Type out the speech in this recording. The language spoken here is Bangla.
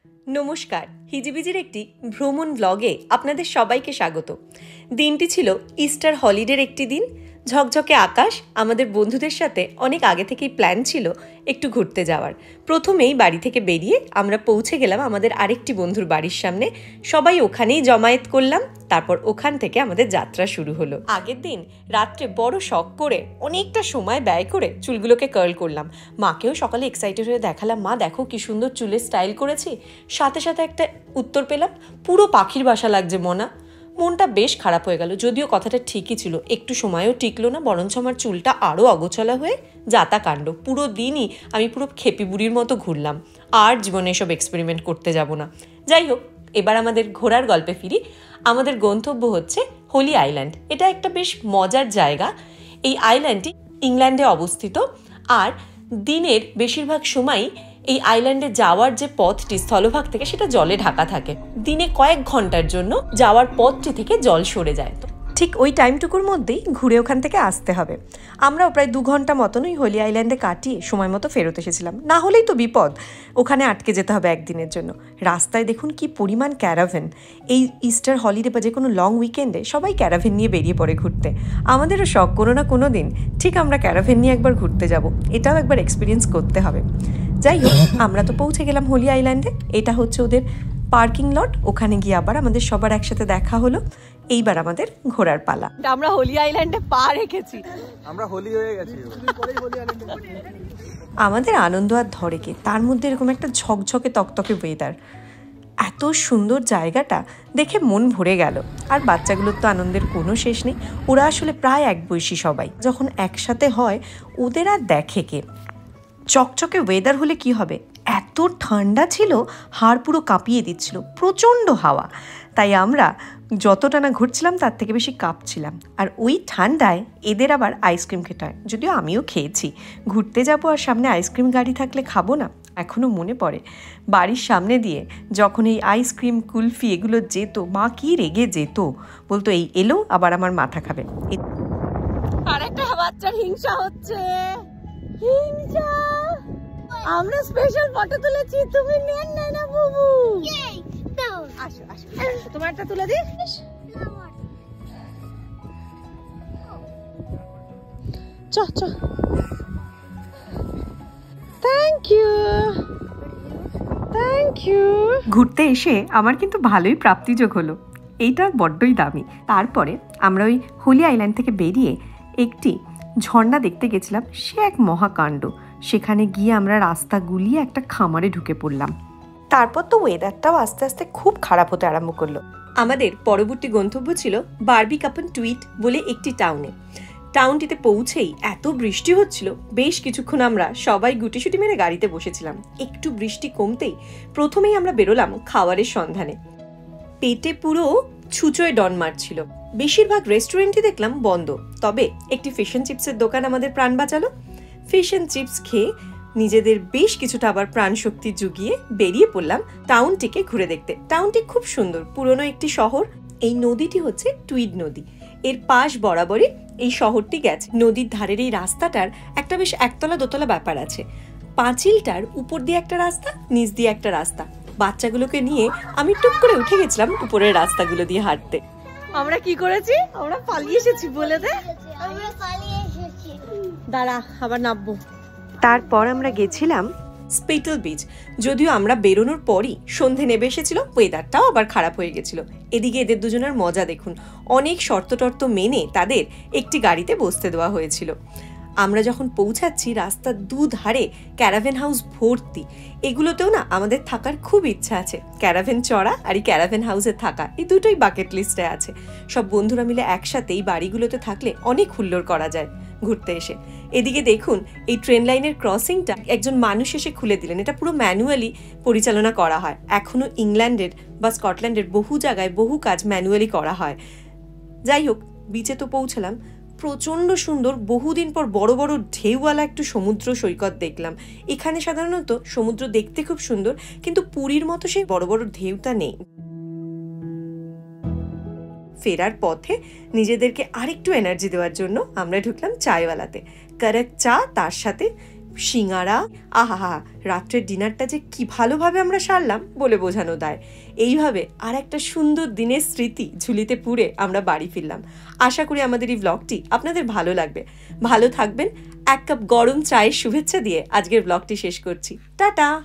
নমস্কার, হিজিবিজির একটি ভ্রমণ ব্লগে আপনাদের সবাইকে স্বাগত। দিনটি ছিল ইস্টার হলিডের একটি দিন। ঝকঝকে আকাশ। আমাদের বন্ধুদের সাথে অনেক আগে থেকেই প্ল্যান ছিল একটু ঘুরতে যাওয়ার। প্রথমেই বাড়ি থেকে বেরিয়ে আমরা পৌঁছে গেলাম আমাদের আরেকটি বন্ধুর বাড়ির সামনে। সবাই ওখানেই জমায়েত করলাম। তারপর ওখান থেকে আমাদের যাত্রা শুরু হলো। আগের দিন রাত্রে বড় শখ করে অনেকটা সময় ব্যয় করে চুলগুলোকে কার্ল করলাম। মাকেও সকালে এক্সাইটেড হয়ে দেখালাম, মা দেখো কি সুন্দর চুলের স্টাইল করেছি। সাথে সাথে একটা উত্তর পেলাম, পুরো পাখির বাসা লাগছে মনা। মনটা বেশ খারাপ হয়ে গেল, যদিও কথাটা ঠিকই ছিল। একটু সময়ও টিকলো না, বরঞ্চ আমার চুলটা আরও অগোছালা হয়ে যাতা কাণ্ড। পুরো দিনই আমি পুরো খেপি বুড়ির মতো ঘুরলাম। আর জীবনে এসব এক্সপেরিমেন্ট করতে যাব না। যাই হোক, এবার আমাদের ঘোরার গল্পে ফিরি। আমাদের গন্তব্য হচ্ছে হোলি আইল্যান্ড। এটা একটা বেশ মজার জায়গা। এই আইল্যান্ডটি ইংল্যান্ডে অবস্থিত। আর দিনের বেশিরভাগ সময়ই এই আইল্যান্ডে যাওয়ার যে পথটি স্থলভাগ থেকে সেটা জলে ঢাকা থাকে। দিনে কয়েক ঘন্টার জন্য যাওয়ার পথটি থেকে জল সরে যায়। ঠিক ওই টাইমটুকুর মধ্যেই ঘুরে ওখান থেকে আসতে হবে। আমরাও প্রায় 2 ঘন্টা মতন ওই হোলি আইল্যান্ডে কাটিয়ে সময় মতো ফেরত এসেছিলাম। না হলেই তো বিপদ, ওখানে আটকে যেতে হবে একদিনের জন্য। রাস্তায় দেখুন কি পরিমাণ ক্যারাভেন। এই ইস্টার হলিডে বা যে কোনো লং উইকেন্ডে সবাই ক্যারাভেন নিয়ে বেরিয়ে পড়ে ঘুরতে। আমাদেরও শখ কোনো না কোনো দিন ঠিক আমরা ক্যারাভেন নিয়ে একবার ঘুরতে যাব। এটাও একবার এক্সপিরিয়েন্স করতে হবে। যাই হোক, আমরা তো পৌঁছে গেলাম হোলি আইল্যান্ডে। এটা হচ্ছে ওদের পার্কিং লট। ওখানে গিয়ে আবার আমাদের সবার একসাথে দেখা হলো। এইবার আমাদের ঘোরার পালা। আমরা হোলি আইল্যান্ডে পা রেখেছি, আমরা হোলি হয়ে গেছি। আমাদের আনন্দ আর ধরে কে, তার মধ্যে এরকম একটা ঝকঝকে তকতকে ওয়েদার। এত সুন্দর জায়গাটা দেখে মন ভরে গেল। আর বাচ্চাগুলোর তো আনন্দের কোনো শেষ নেই। ওরা আসলে প্রায় এক বয়সী সবাই। যখন একসাথে হয় ওদের আর দেখে কে। চকচকে ওয়েদার হলে কি হবে, এত ঠান্ডা ছিল, হাড় পুরো কাঁপিয়ে দিচ্ছিল, প্রচণ্ড হাওয়া। তাই আমরা যতটা না ঘুরছিলাম তার থেকে বেশি কাঁপছিলাম। আর ওই ঠান্ডায় এদের আবার আইসক্রিম খেতে হয়, যদিও আমিও খেয়েছি। ঘুরতে যাবো আর সামনে আইসক্রিম গাড়ি থাকলে খাবো না? এখনও মনে পড়ে বাড়ির সামনে দিয়ে যখন এই আইসক্রিম কুলফি এগুলো যেত, মা কি রেগে যেত, বলতো এই এলো আবার আমার মাথা খাবে। আর একটা বাচ্চার হিংসা হচ্ছে। হিংসা। আমরা স্পেশাল ফটো তুলেছি, তুমি নেন না বুবু। আসো আসো, তোমার একটা তুলে দিই। চ চ, থ্যাংক ইউ থ্যাংক ইউ। ঘুরতে এসে আমার কিন্তু ভালোই প্রাপ্তিযোগ হলো। এইটা বড্ডই দামি। তারপরে আমরা ওই হোলি আইল্যান্ড থেকে বেরিয়ে একটি ঝর্ণা দেখতে গেছিলাম। সে এক মহাকাণ্ড। সেখানে গিয়ে আমরা রাস্তা গুলিয়ে একটা খামারে ঢুকে পড়লাম। তারপর তো ওয়েদারটাও আস্তে আস্তে খুব খারাপ হতে আরম্ভ করলো। আমাদের পরবর্তী গন্তব্য ছিল বারবিকাপেনটুইট বলে একটি টাউনে। টাউনটিতে পৌঁছেই এত বৃষ্টি হচ্ছিল, বেশ কিছুক্ষণ আমরা সবাই গুটিসুটি মেরে গাড়িতে বসেছিলাম। একটু বৃষ্টি কমতেই প্রথমেই আমরা বেরোলাম খাবারের সন্ধানে। পেটে পুরো ছুঁচোয় ডন মারছিল। বেশিরভাগ রেস্টুরেন্টই দেখলাম বন্ধ, তবে একটি ফিশ অ্যান্ড চিপসের দোকান আমাদের প্রাণ বাঁচালো। ফিশ অ্যান্ড চিপস খেয়ে নিজেদের বেশ কিছুটা আবার প্রাণ শক্তি জুগিয়ে বেরিয়ে পড়লাম টাউনটিকে ঘুরে দেখতে। টাউনটি খুব সুন্দর, পুরনো একটি শহর। এই নদীটি হচ্ছে টুইড নদী। এর পাশ বরাবরই এই শহরটি গেছে। নদীর ধারের এই রাস্তাটার একটা বেশ একতলা দোতলা ব্যাপার আছে। পাঁচিলটার উপর দিয়ে একটা রাস্তা, নিচ দিয়ে একটা রাস্তা। বাচ্চাগুলোকে নিয়ে আমি টুক করে উঠে গেছিলাম উপরের রাস্তাগুলো দিয়ে হাঁটতে। আমরা কি করেছি? আমরা পালিয়ে এসেছি বলে দে। দাঁড়া, আবার নামবো। তারপর আমরা গেছিলাম স্পিটল বিচ। যদিও আমরা বেরোনোর পরই সন্ধে নেমে এসেছিল, ওয়েদারটাও আবার খারাপ হয়ে গেছিল। এদিকে এদের দুজনের মজা দেখুন। অনেক শর্ত টর্ত মেনে তাদের একটি গাড়িতে বসতে দেওয়া হয়েছিল। আমরা যখন পৌঁছাচ্ছি রাস্তার দুধারে ক্যারাভেন হাউস ভর্তি। এগুলোতেও না আমাদের থাকার খুব ইচ্ছা আছে। ক্যারাভেন চড়া আর এই ক্যারাভেন হাউসে থাকা, এই দুটোই বাকেট লিস্টে আছে। সব বন্ধুরা মিলে একসাথে এই বাড়িগুলোতে থাকলে অনেক হুল্লোড় করা যায় ঘুরতে এসে। এদিকে দেখুন, এই ট্রেন লাইনের ক্রসিংটা একজন মানুষ এসে খুলে দিলেন। এটা পুরো ম্যানুয়ালি পরিচালনা করা হয়। এখনো ইংল্যান্ডের বা স্কটল্যান্ডের বহু জায়গায় বহু কাজ ম্যানুয়ালি করা হয়। যাই হোক, বিচে তো পৌঁছলাম। প্রচণ্ড সুন্দর, বহুদিন পর বড় বড় ঢেউওয়ালা একটু সমুদ্র সৈকত দেখলাম। এখানে সাধারণত সমুদ্র দেখতে খুব সুন্দর, কিন্তু পুরীর মতো সেই বড় বড় ঢেউটা নেই। ফেরার পথে নিজেদেরকে আরেকটু এনার্জি দেওয়ার জন্য আমরা ঢুকলাম চায়ওয়ালাতে। কারেক্ট চা, তার সাথে সিঙ্গারা, আহা, রাত্রের ডিনারটা যে কি ভালোভাবে আমরা সারলাম বলে বোঝানো দায়। এইভাবে আর একটা সুন্দর দিনের স্মৃতি ঝুলিতে পুরে আমরা বাড়ি ফিরলাম। আশা করি আমাদের এই ব্লগটি আপনাদের ভালো লাগবে। ভালো থাকবেন। এক কাপ গরম চায়ের শুভেচ্ছা দিয়ে আজকের ব্লগটি শেষ করছি। টাটা।